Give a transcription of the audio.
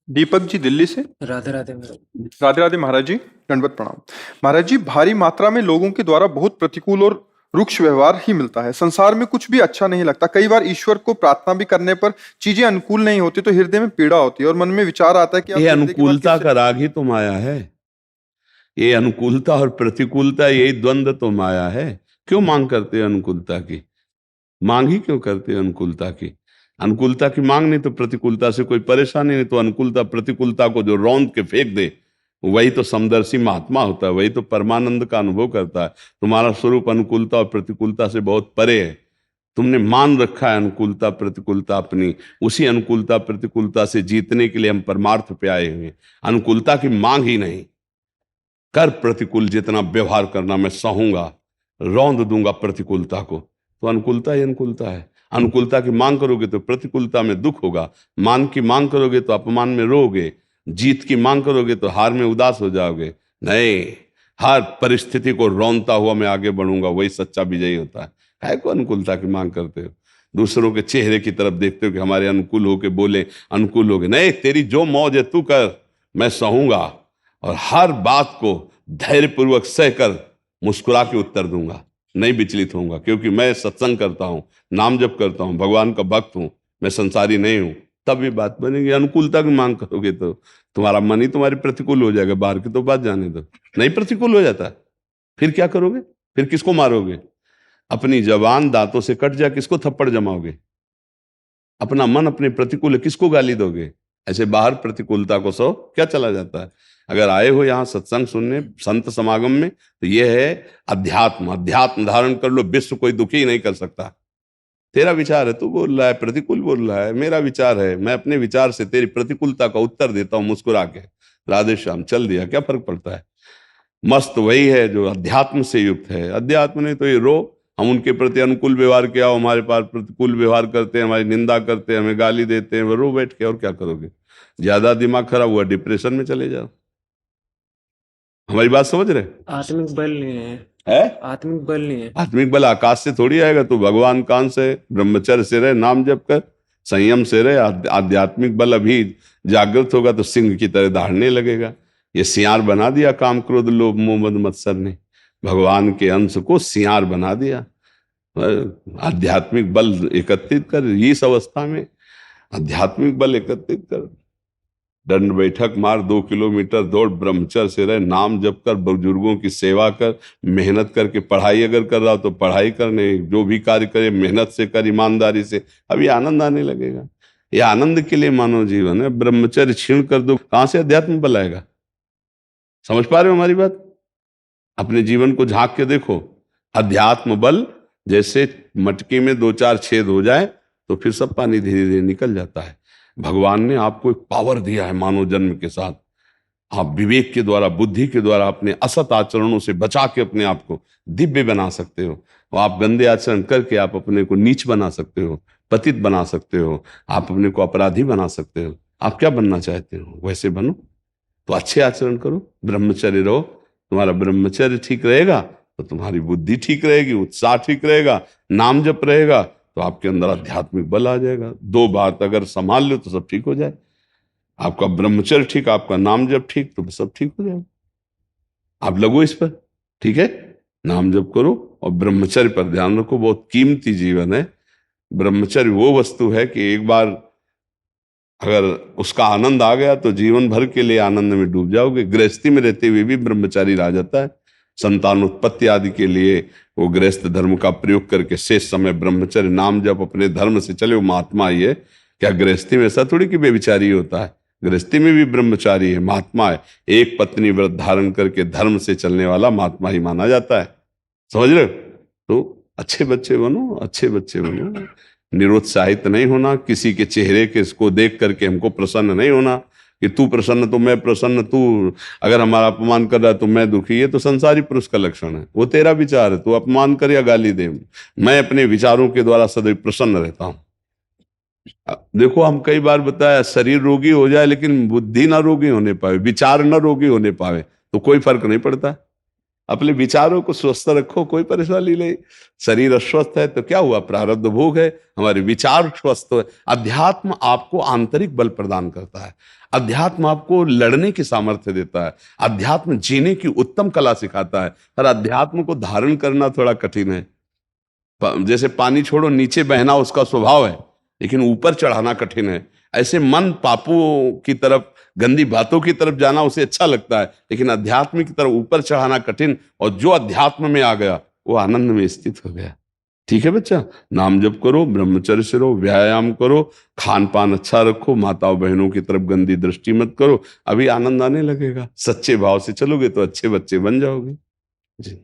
दीपक जी दिल्ली से। राधे राधे महाराज। राधे राधे महाराज जी, दंडवत प्रणाम। महाराज जी, भारी मात्रा में लोगों के द्वारा बहुत प्रतिकूल और रुक्ष व्यवहार ही मिलता है। संसार में कुछ भी अच्छा नहीं लगता। कई बार ईश्वर को प्रार्थना भी करने पर चीजें अनुकूल नहीं होती तो हृदय में पीड़ा होती है और मन में विचार आता है कि आप ये हृदय की बात अनुकूलता कैसे- का राग ही तो माया है। ये अनुकूलता और प्रतिकूलता, यही द्वंद्व तो माया है। क्यों मांग करते हैं अनुकूलता की? मांग ही क्यों करते हैं अनुकूलता की? अनुकूलता की मांग नहीं तो प्रतिकूलता से कोई परेशानी नहीं, तो अनुकूलता प्रतिकूलता को जो रौंद के फेंक दे वही तो समदर्शी महात्मा होता है, वही तो परमानंद का अनुभव करता है। तुम्हारा स्वरूप अनुकूलता और प्रतिकूलता से बहुत परे है। तुमने मान रखा है अनुकूलता प्रतिकूलता अपनी। उसी अनुकूलता प्रतिकूलता से जीतने के लिए हम परमार्थ पे आए हुए हैं। अनुकूलता की मांग ही नहीं। कर प्रतिकूल जितना व्यवहार करना मैं सहूंगा, रौंद दूंगा प्रतिकूलता को। तो अनुकूलता ही अनुकूलता है। अनुकूलता की मांग करोगे तो प्रतिकूलता में दुख होगा, मान की मांग करोगे तो अपमान में रोगे, जीत की मांग करोगे तो हार में उदास हो जाओगे। नहीं, हर परिस्थिति को रौंदता हुआ मैं आगे बढ़ूंगा, वही सच्चा विजयी होता है। काहे को अनुकूलता की मांग करते हो? दूसरों के चेहरे की तरफ देखते हो कि हमारे अनुकूल होके बोले, अनुकूल होके। नहीं, तेरी जो मौज है तू कर, मैं सहूंगा और हर बात को धैर्यपूर्वक सहकर मुस्कुरा के उत्तर दूंगा, नहीं विचलित होऊंगा, क्योंकि मैं सत्संग करता हूं, नाम जप करता हूं, भगवान का भक्त हूं, मैं संसारी नहीं हूं। तब ये बात बनेगी। अनुकूलता की मांग करोगे तो तुम्हारा मन ही तुम्हारी प्रतिकूल हो जाएगा। बाहर की तो बात जाने दो, नहीं प्रतिकूल हो जाता फिर क्या करोगे? फिर किसको मारोगे? अपनी जबान दांतों से कट जाए, किसको थप्पड़ जमाओगे? अपना मन अपने प्रतिकूल है, किसको गाली दोगे? ऐसे बाहर प्रतिकूलता को सो क्या चला जाता है। अगर आए हो यहाँ सत्संग सुनने, संत समागम में, तो ये है अध्यात्म। अध्यात्म धारण कर लो, विश्व कोई दुखी नहीं कर सकता। तेरा विचार है, तू बोल रहा है, प्रतिकूल बोल रहा है, मेरा विचार है, मैं अपने विचार से तेरी प्रतिकूलता का उत्तर देता हूं मुस्कुरा के। राधे श्याम, चल दिया, क्या फर्क पड़ता है? मस्त वही है जो अध्यात्म से युक्त है। अध्यात्म नहीं तो ये रो, हम उनके प्रति अनुकूल व्यवहार किया, हमारे पास प्रतिकूल व्यवहार करते हैं, हमारी निंदा करते हैं, हमें गाली देते हैं, वो रो बैठ के। और क्या करोगे? ज्यादा दिमाग खराब हुआ, डिप्रेशन में चले जाओ। हमारी बात समझ रहे आत्मिक बल नहीं है। है? आत्मिक बल नहीं है। आत्मिक बल आकाश से थोड़ी आएगा। तू भगवान कान से, ब्रह्मचर्य से रहे, नाम जप कर, संयम से रहे। आध्यात्मिक बल अभी जागृत होगा तो सिंह की तरह दहाड़ने लगेगा। ये सियार बना दिया काम क्रोध लोभ मोह मद मत्सर ने, भगवान के अंश को सियार बना दिया। आध्यात्मिक बल एकत्रित कर, इस अवस्था में आध्यात्मिक बल एकत्रित कर। दंड बैठक मार, 2 किलोमीटर दौड़, ब्रह्मचर्य से रहे, नाम जप कर, बुजुर्गों की सेवा कर, मेहनत करके पढ़ाई अगर कर रहा हो तो पढ़ाई करने, जो भी कार्य करे मेहनत से कर, ईमानदारी से। अभी आनंद आने लगेगा। ये आनंद के लिए मानव जीवन है। ब्रह्मचर्य छीण कर दो, कहां से अध्यात्म बल आएगा? समझ पा रहे हो हमारी बात? अपने जीवन को झांक के देखो। अध्यात्म बल जैसे मटके में 2-4 छेद हो जाए तो फिर सब पानी धीरे धीरे निकल जाता है। भगवान ने आपको एक पावर दिया है मानव जन्म के साथ। आप विवेक के द्वारा, बुद्धि के द्वारा अपने असत आचरणों से बचा के अपने आप को दिव्य बना सकते हो। और आप गंदे आचरण करके आप अपने को नीच बना सकते हो, पतित बना सकते हो, आप अपने को अपराधी बना सकते हो। आप क्या बनना चाहते हो वैसे बनो। तो अच्छे आचरण करो, ब्रह्मचर्य रहो। तुम्हारा ब्रह्मचर्य ठीक रहेगा तो तुम्हारी बुद्धि ठीक रहेगी, उत्साह ठीक रहेगा, नाम जप रहेगा तो आपके अंदर आध्यात्मिक बल आ जाएगा। 2 बात अगर संभाल लो तो सब ठीक हो जाए। आपका ब्रह्मचर्य ठीक, आपका नाम जप ठीक, तो सब ठीक हो जाएगा। आप लगो इस पर, ठीक है? नाम जप करो और ब्रह्मचर्य पर ध्यान रखो। बहुत कीमती जीवन है। ब्रह्मचर्य वो वस्तु है कि एक बार अगर उसका आनंद आ गया तो जीवन भर के लिए आनंद में डूब जाओगे। गृहस्थी में रहते हुए भी ब्रह्मचारी रह जाता है। संतान उत्पत्ति आदि के लिए वो गृहस्थ धर्म का प्रयोग करके शेष समय ब्रह्मचर्य नाम जप अपने धर्म से चले, वो महात्मा ही है। क्या गृहस्थी में ऐसा थोड़ी कि बेविचारी होता है? गृहस्थी में भी ब्रह्मचारी है, महात्मा है। एक पत्नी व्रत धारण करके धर्म से चलने वाला महात्मा ही माना जाता है। समझ रहे हो? तो अच्छे बच्चे बनो, अच्छे बच्चे बनो। निरुत्साहित नहीं होना, किसी के चेहरे के इसको देख करके हमको प्रसन्न नहीं होना कि तू प्रसन्न तो मैं प्रसन्न, तू अगर हमारा अपमान कर रहा है तो मैं दुखी। ये तो संसारी पुरुष का लक्षण है। वो तेरा विचार है, तू अपमान कर या गाली दे, मैं अपने विचारों के द्वारा सदैव प्रसन्न रहता हूं। देखो, हम कई बार बताया, शरीर रोगी हो जाए लेकिन बुद्धि ना रोगी होने पावे, विचार ना रोगी होने पावे तो कोई फर्क नहीं पड़ता। अपने विचारों को स्वस्थ रखो, कोई परेशानी नहीं। शरीर अस्वस्थ है तो क्या हुआ? प्रारब्ध भोग है। हमारे विचार स्वस्थ हो। अध्यात्म आपको आंतरिक बल प्रदान करता है। अध्यात्म आपको लड़ने की सामर्थ्य देता है, अध्यात्म जीने की उत्तम कला सिखाता है, पर अध्यात्म को धारण करना थोड़ा कठिन है। जैसे पानी छोड़ो, नीचे बहना उसका स्वभाव है, लेकिन ऊपर चढ़ाना कठिन है। ऐसे मन पापों की तरफ, गंदी बातों की तरफ जाना उसे अच्छा लगता है, लेकिन अध्यात्म की तरफ ऊपर चढ़ाना कठिन। और जो अध्यात्म में आ गया वो आनंद में स्थित हो गया। ठीक है बच्चा, नाम जप करो, ब्रह्मचर्य से रहो, व्यायाम करो, खान पान अच्छा रखो, माताओं बहनों की तरफ गंदी दृष्टि मत करो, अभी आनंद आने लगेगा। सच्चे भाव से चलोगे तो अच्छे बच्चे बन जाओगे। जी।